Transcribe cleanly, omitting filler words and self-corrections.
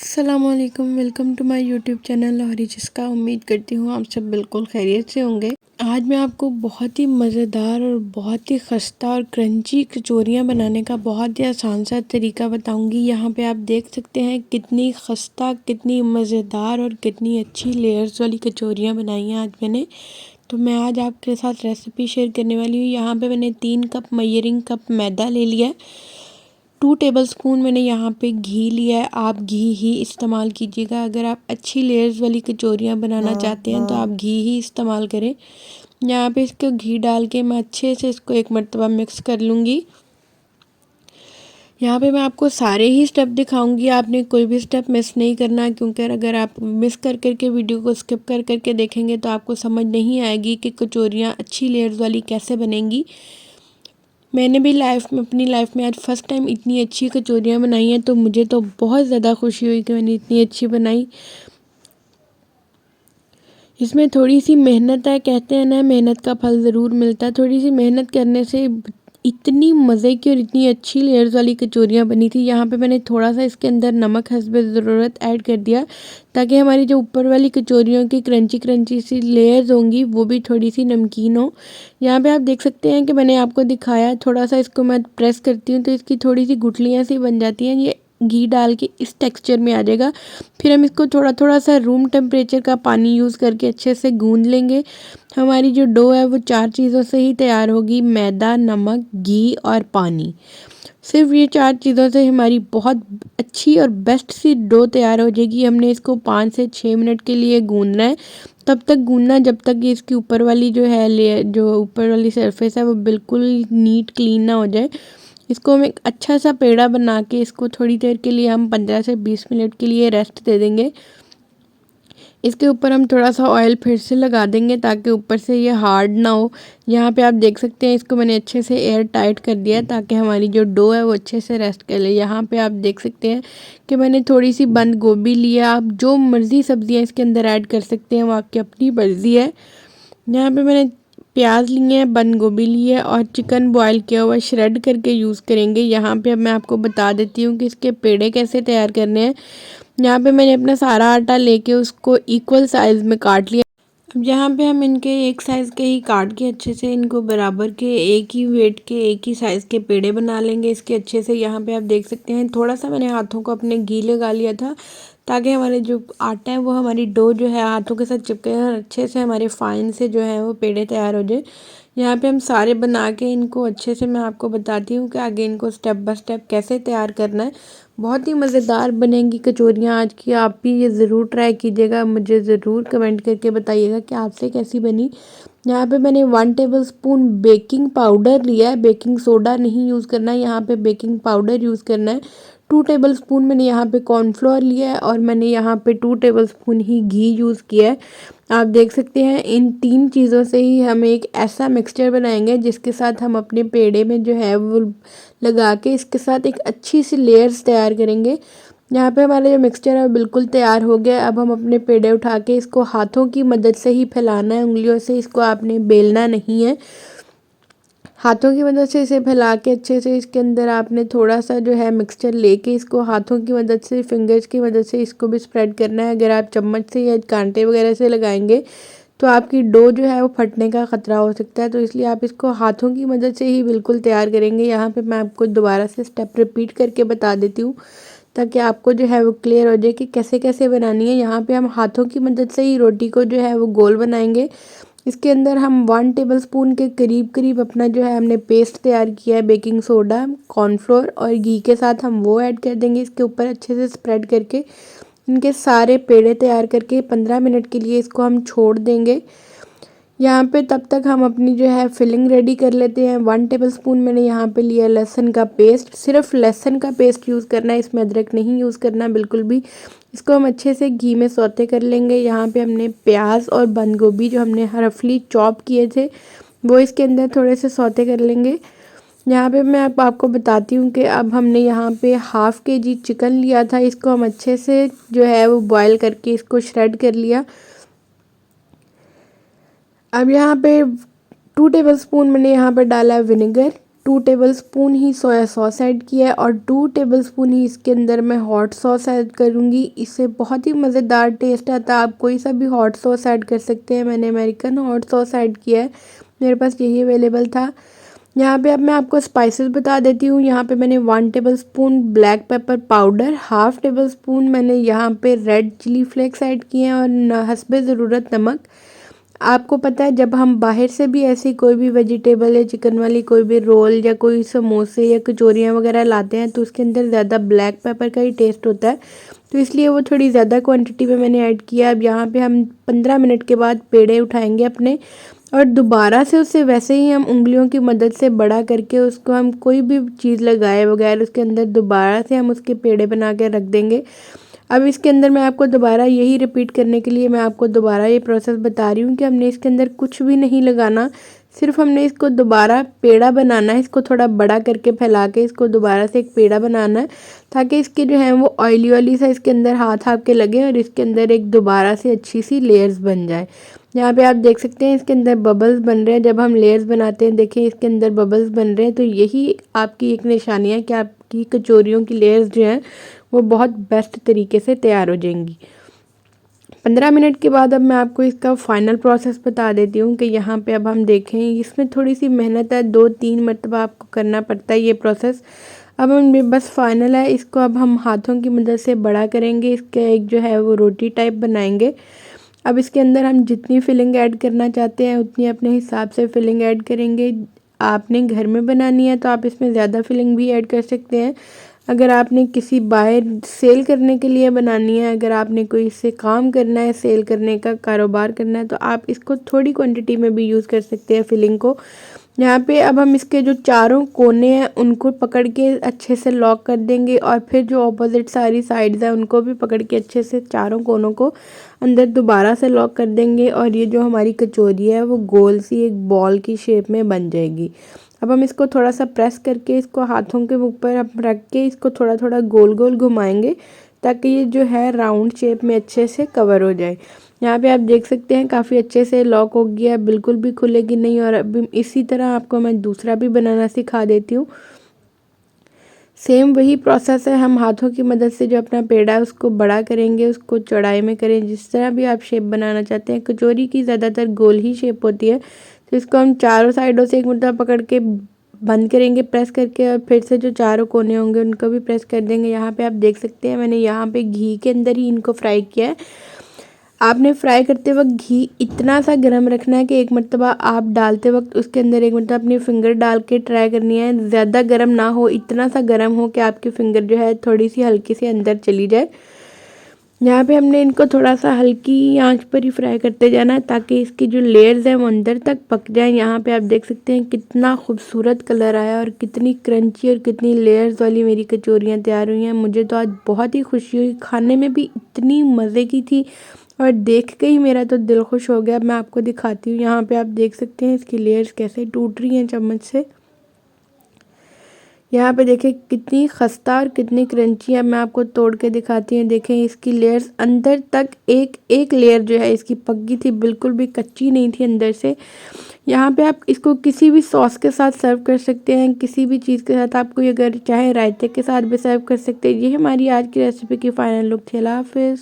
अस्सलामुअलैकुम, welcome to my YouTube channel Lahori जिसका। उम्मीद करती हूँ आप सब बिल्कुल खैरियत से होंगे। आज मैं आपको बहुत ही मज़ेदार और बहुत ही खस्ता और क्रंची कचौरियाँ बनाने का बहुत ही आसान सा तरीका बताऊँगी। यहाँ पे आप देख सकते हैं कितनी खस्ता, कितनी मज़ेदार और कितनी अच्छी लेयर्स वाली कचौरियाँ बनाई हैं आज मैंने। तो मैं आज आपके साथ रेसिपी शेयर करने वाली हूँ। यहाँ पे मैंने 3 कप मेजरिंग कप मैदा ले लिया है। 2 टेबलस्पून मैंने यहाँ पे घी लिया है। आप घी ही इस्तेमाल कीजिएगा। अगर आप अच्छी लेयर्स वाली कचौरियाँ बनाना चाहते हैं तो आप घी ही इस्तेमाल करें। यहाँ पे इसको घी डाल के मैं अच्छे से इसको एक मर्तबा मिक्स कर लूँगी। यहाँ पे मैं आपको सारे ही स्टेप दिखाऊंगी, आपने कोई भी स्टेप मिस नहीं करना, क्योंकि अगर आप मिस कर करके वीडियो को स्किप कर करके देखेंगे तो आपको समझ नहीं आएगी कि कचौरियाँ अच्छी लेयर्स वाली कैसे बनेंगी। मैंने भी अपनी लाइफ में आज फर्स्ट टाइम इतनी अच्छी कचौरियाँ बनाई हैं, तो मुझे तो बहुत ज़्यादा खुशी हुई कि मैंने इतनी अच्छी बनाई। इसमें थोड़ी सी मेहनत है, कहते हैं ना मेहनत का फल ज़रूर मिलता है। थोड़ी सी मेहनत करने से इतनी मज़े की और इतनी अच्छी लेयर्स वाली कचौरियाँ बनी थी। यहाँ पे मैंने थोड़ा सा इसके अंदर नमक हस्बे ज़रूरत ऐड कर दिया, ताकि हमारी जो ऊपर वाली कचौरियों की क्रंची क्रंची सी लेयर्स होंगी वो भी थोड़ी सी नमकीन हो। यहाँ पे आप देख सकते हैं कि मैंने आपको दिखाया, थोड़ा सा इसको मैं प्रेस करती हूँ तो इसकी थोड़ी सी गुठलियाँ सी बन जाती हैं। ये घी डाल के इस टेक्सचर में आ जाएगा। फिर हम इसको थोड़ा थोड़ा सा रूम टेम्परेचर का पानी यूज़ करके अच्छे से गूंद लेंगे। हमारी जो डो है वो 4 चीज़ों से ही तैयार होगी, मैदा, नमक, घी और पानी। सिर्फ ये 4 चीज़ों से हमारी बहुत अच्छी और बेस्ट सी डो तैयार हो जाएगी। हमने इसको 5 से 6 मिनट के लिए गूंदना है। तब तक गूंदना जब तक ये इसकी ऊपर वाली जो है लेयर, जो ऊपर वाली सरफेस है वो बिल्कुल नीट क्लीन ना हो जाए। इसको हम एक अच्छा सा पेड़ा बना के इसको थोड़ी देर के लिए हम 15 से 20 मिनट के लिए रेस्ट दे देंगे। इसके ऊपर हम थोड़ा सा ऑयल फिर से लगा देंगे ताकि ऊपर से ये हार्ड ना हो। यहाँ पे आप देख सकते हैं इसको मैंने अच्छे से एयर टाइट कर दिया है ताकि हमारी जो डो है वो अच्छे से रेस्ट कर ले। यहाँ पे आप देख सकते हैं कि मैंने थोड़ी सी बंद गोभी लिया। आप जो मर्ज़ी सब्जियाँ इसके अंदर ऐड कर सकते हैं, वो आपकी अपनी मर्ज़ी है। यहाँ पे मैंने प्याज लिए हैं, बंद गोभी ली है और चिकन बॉईल किया हुआ श्रेड करके यूज़ करेंगे। यहाँ पे अब मैं आपको बता देती हूँ कि इसके पेड़े कैसे तैयार करने हैं। यहाँ पे मैंने अपना सारा आटा लेके उसको इक्वल साइज़ में काट लिया। अब यहाँ पे हम इनके एक साइज़ के ही काट के अच्छे से इनको बराबर के एक ही वेट के एक ही साइज़ के पेड़े बना लेंगे इसके अच्छे से। यहाँ पे आप देख सकते हैं थोड़ा सा मैंने हाथों को अपने घी लगा लिया था, ताकि हमारे जो आटा है वो हमारी डो जो है हाथों के साथ चिपके और अच्छे से हमारे फाइन से जो है वो पेड़े तैयार हो जाए। यहाँ पे हम सारे बना के इनको अच्छे से मैं आपको बताती हूँ कि आगे इनको स्टेप बाय स्टेप कैसे तैयार करना है। बहुत ही मज़ेदार बनेंगी कचौरियाँ आज की। आप भी ये ज़रूर ट्राई कीजिएगा, मुझे ज़रूर कमेंट करके बताइएगा कि आपसे कैसी बनी। यहाँ पे मैंने 1 टेबलस्पून बेकिंग पाउडर लिया है, बेकिंग सोडा नहीं यूज़ करना है, यहाँ पे बेकिंग पाउडर यूज़ करना है। 2 टेबलस्पून मैंने यहाँ पे कॉर्नफ्लोर लिया है और मैंने यहाँ पे 2 टेबलस्पून ही घी यूज़ किया है। आप देख सकते हैं इन 3 चीज़ों से ही हम एक ऐसा मिक्सचर बनाएंगे जिसके साथ हम अपने पेड़े में जो है वो लगा के इसके साथ एक अच्छी सी लेयर्स तैयार करेंगे। यहाँ पे हमारा जो मिक्सचर है वो बिल्कुल तैयार हो गया। अब हम अपने पेड़े उठा के इसको हाथों की मदद से ही फैलाना है, उंगलियों से इसको आपने बेलना नहीं है। हाथों की मदद से इसे फैला के अच्छे से इसके अंदर आपने थोड़ा सा जो है मिक्सचर लेके इसको हाथों की मदद से, फिंगर्स की मदद से इसको भी स्प्रेड करना है। अगर आप चम्मच से या कांटे वगैरह से लगाएंगे तो आपकी डो जो है वो फटने का ख़तरा हो सकता है, तो इसलिए आप इसको हाथों की मदद से ही बिल्कुल तैयार करेंगे। यहाँ पे मैं आपको दोबारा से स्टेप रिपीट करके बता देती हूँ ताकि आपको जो है वो क्लियर हो जाए कि कैसे कैसे बनानी है। यहाँ पे हम हाथों की मदद से ही रोटी को जो है वो गोल बनाएंगे। इसके अंदर हम 1 टेबलस्पून के करीब करीब अपना जो है हमने पेस्ट तैयार किया है बेकिंग सोडा, कॉर्नफ्लोर और घी के साथ हम वो ऐड कर देंगे इसके ऊपर अच्छे से स्प्रेड करके। इनके सारे पेड़े तैयार करके 15 मिनट के लिए इसको हम छोड़ देंगे। यहाँ पे तब तक हम अपनी जो है फिलिंग रेडी कर लेते हैं। 1 टेबलस्पून मैंने यहाँ पे लिया लहसुन का पेस्ट, सिर्फ लहसुन का पेस्ट यूज़ करना है, इसमें अदरक नहीं यूज़ करना बिल्कुल भी। इसको हम अच्छे से घी में सौते कर लेंगे। यहाँ पे हमने प्याज और बंद गोभी जो हमने रफली चॉप किए थे वो इसके अंदर थोड़े से सौते कर लेंगे। यहाँ पे मैं आपको बताती हूँ कि अब हमने यहाँ पे ½ kg चिकन लिया था, इसको हम अच्छे से जो है वो बॉयल करके इसको श्रेड कर लिया। अब यहाँ पे 2 टेबलस्पून मैंने यहाँ पर डाला है विनेगर, 2 टेबलस्पून ही सोया सॉस ऐड किया है और 2 टेबलस्पून ही इसके अंदर मैं हॉट सॉस ऐड करूँगी। इससे बहुत ही मज़ेदार टेस्ट आता है। आप कोई सा भी हॉट सॉस ऐड कर सकते हैं। मैंने अमेरिकन हॉट सॉस ऐड किया है, मेरे पास यही अवेलेबल था। यहाँ पे अब मैं आपको स्पाइसेस बता देती हूँ। यहाँ पे मैंने 1 tablespoon black pepper powder, half tablespoon मैंने यहाँ पे रेड चिली फ्लेक्स ऐड किए हैं और हस्बे ज़रूरत नमक। आपको पता है जब हम बाहर से भी ऐसी कोई भी वेजिटेबल या चिकन वाली कोई भी रोल या कोई समोसे या कचौरियाँ वगैरह लाते हैं तो उसके अंदर ज़्यादा ब्लैक पेपर का ही टेस्ट होता है, तो इसलिए वो थोड़ी ज़्यादा क्वांटिटी में मैंने ऐड किया। अब यहाँ पे हम 15 मिनट के बाद पेड़े उठाएंगे अपने और दोबारा से उसे वैसे ही हम उंगलियों की मदद से बड़ा करके उसको हम कोई भी चीज़ लगाए बगैर उसके अंदर दोबारा से हम उसके पेड़े बना के रख देंगे। अब इसके अंदर मैं आपको दोबारा यही रिपीट करने के लिए मैं आपको दोबारा ये प्रोसेस बता रही हूँ कि हमने इसके अंदर कुछ भी नहीं लगाना, सिर्फ हमने इसको दोबारा पेड़ा बनाना है। इसको थोड़ा बड़ा करके फैला के इसको दोबारा से एक पेड़ा बनाना है ताकि इसके जो है वो ऑयली ऑयली सा इसके अंदर हाथ आपके लगे और इसके अंदर एक दोबारा से अच्छी सी लेयर्स बन जाए। यहाँ पे आप देख सकते हैं इसके अंदर बबल्स बन रहे हैं। जब हम लेयर्स बनाते हैं देखें इसके अंदर बबल्स बन रहे हैं, तो यही आपकी एक निशानी है कि आपकी कचौरियों की लेयर्स जो हैं वो बहुत बेस्ट तरीके से तैयार हो जाएंगी। 15 मिनट के बाद अब मैं आपको इसका फाइनल प्रोसेस बता देती हूँ कि यहाँ पे अब हम देखें इसमें थोड़ी सी मेहनत है, 2-3 मरतबा आपको करना पड़ता है ये प्रोसेस। अब हम बस फाइनल है, इसको अब हम हाथों की मदद से बड़ा करेंगे, इसका एक जो है वो रोटी टाइप बनाएंगे। अब इसके अंदर हम जितनी फिलिंग ऐड करना चाहते हैं उतनी अपने हिसाब से फिलिंग ऐड करेंगे। आपने घर में बनानी है तो आप इसमें ज़्यादा फिलिंग भी ऐड कर सकते हैं। अगर आपने किसी बाहर सेल करने के लिए बनानी है, अगर आपने कोई इससे काम करना है, सेल करने का कारोबार करना है, तो आप इसको थोड़ी क्वांटिटी में भी यूज़ कर सकते हैं फिलिंग को। यहाँ पे अब हम इसके जो चारों कोने हैं उनको पकड़ के अच्छे से लॉक कर देंगे और फिर जो ऑपोजिट सारी साइड्स हैं उनको भी पकड़ के अच्छे से चारों कोनों को अंदर दोबारा से लॉक कर देंगे और ये जो हमारी कचौरी है वो गोल सी एक बॉल की शेप में बन जाएगी। अब हम इसको थोड़ा सा प्रेस करके इसको हाथों के ऊपर हम रख के इसको थोड़ा थोड़ा गोल गोल घुमाएंगे ताकि ये जो है राउंड शेप में अच्छे से कवर हो जाए। यहाँ पे आप देख सकते हैं काफ़ी अच्छे से लॉक हो गया है, बिल्कुल भी खुलेगी नहीं। और अब इसी तरह आपको मैं दूसरा भी बनाना सिखा देती हूँ। सेम वही प्रोसेस है, हम हाथों की मदद से जो अपना पेड़ा है उसको बड़ा करेंगे, उसको चौड़ाई में करें, जिस तरह भी आप शेप बनाना चाहते हैं। कचौरी की ज़्यादातर गोल ही शेप होती है, तो इसको हम चारों साइडों से एक मुद्दा पकड़ के बंद करेंगे प्रेस करके और फिर से जो चारों कोने होंगे उनको भी प्रेस कर देंगे। यहाँ पे आप देख सकते हैं मैंने यहाँ पे घी के अंदर ही इनको फ्राई किया है। आपने फ्राई करते वक्त घी इतना सा गर्म रखना है कि एक मरतबा आप डालते वक्त उसके अंदर एक मरतबा अपनी फिंगर डाल के ट्राई करनी है। ज़्यादा गर्म ना हो, इतना सा गर्म हो कि आपकी फिंगर जो है थोड़ी सी हल्की सी अंदर चली जाए। यहाँ पे हमने इनको थोड़ा सा हल्की आंच पर ही फ्राई करते जाना है ताकि इसकी जो लेयर्स हैं वो अंदर तक पक जाएं। यहाँ पे आप देख सकते हैं कितना खूबसूरत कलर आया और कितनी क्रंची और कितनी लेयर्स वाली मेरी कचौरियाँ तैयार हुई हैं। मुझे तो आज बहुत ही खुशी हुई, खाने में भी इतनी मज़े की थी और देख के ही मेरा तो दिल खुश हो गया। मैं आपको दिखाती हूँ, यहाँ पे आप देख सकते हैं इसकी लेयर्स कैसे टूट रही हैं चम्मच से। यहाँ पे देखें कितनी खस्ता और कितनी क्रंची है, मैं आपको तोड़ के दिखाती हूँ। देखें इसकी लेयर्स अंदर तक एक एक लेयर जो है इसकी पक गई थी, बिल्कुल भी कच्ची नहीं थी अंदर से। यहाँ पे आप इसको किसी भी सॉस के साथ सर्व कर सकते हैं, किसी भी चीज़ के साथ, आपको अगर चाहे रायते के साथ भी सर्व कर सकते हैं। ये हमारी आज की रेसिपी की फाइनल लुक थी। अल्लाह हाफिज़।